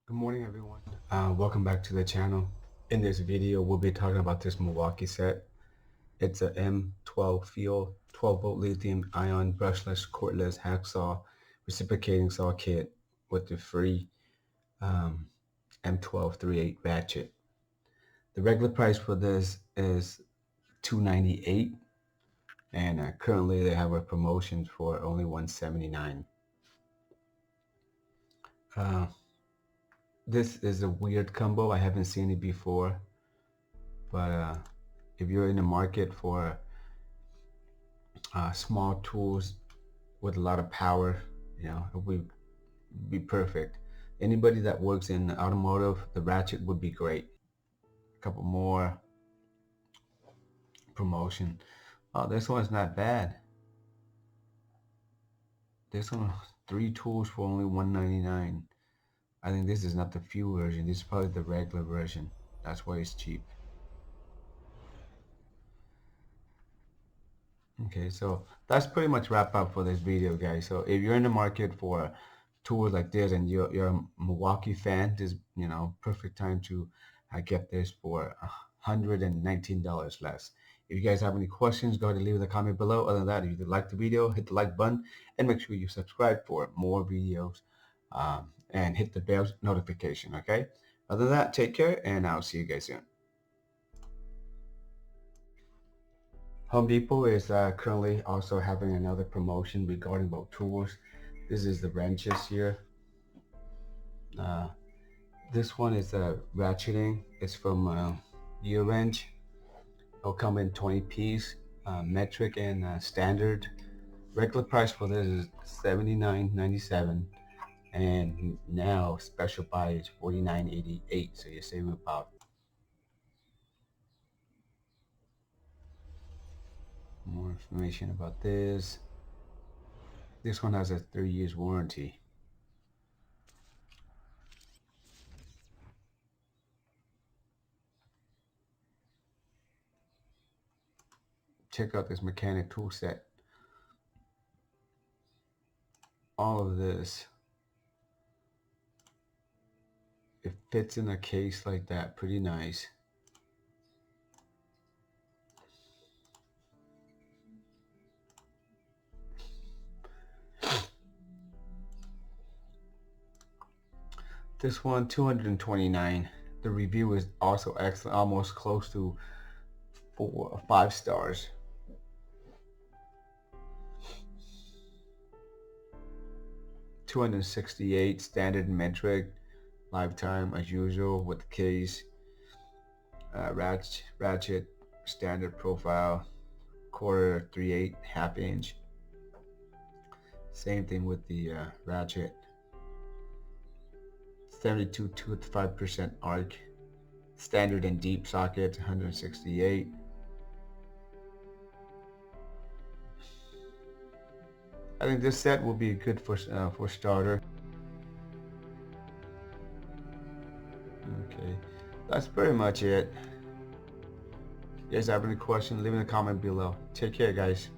Good morning, everyone. Welcome back to the channel. In this video, we'll be talking about this Milwaukee set. It's a M12 Fuel 12-volt lithium-ion brushless cordless hacksaw reciprocating saw kit with the free M12 3/8 ratchet. The regular price for this is $298, and currently they have a promotion for only $179. This is a weird combo. I haven't seen it before, but if you're in the market for small tools with a lot of power, it would be perfect. Anybody that works in automotive, the Ratchet would be great. A couple more promotion. Oh, this one's not bad. This one, 3 tools for only $199. I think this is not the fuel version. This is probably the regular version. That's why it's cheap. Okay, so that's pretty much wrap up for this video, guys. So if you're in the market for tools like this and you're a Milwaukee fan, this perfect time to get this for $119 less. If you guys have any questions, go ahead and leave in the comment below. Other than that, if you like the video, hit the like button and make sure you subscribe for more videos, and hit the bell notification. Okay, other than that, take care and I'll see you guys soon. Home Depot is currently also having another promotion regarding about tools. This is the wrenches here. This one is ratcheting. It's from Year Wrench. It'll come in 20 piece, metric and standard. Regular price for this is $79.97, and now special buy is $49.88. So you're saving about. More information about this. This one has a 3 years warranty. Check out this mechanic tool set. All of this, it fits in a case like that, pretty nice. This one, $229. The review is also excellent, almost close to 4 or 5 stars. $268 standard metric, lifetime as usual with the case, ratchet, standard profile, quarter 3/8 half inch. Same thing with the ratchet. 72 tooth, 5% arc, standard and deep socket, 168. I think this set will be good for starter. Okay, that's pretty much it. If you guys have any questions, leave in the comment below. Take care, guys.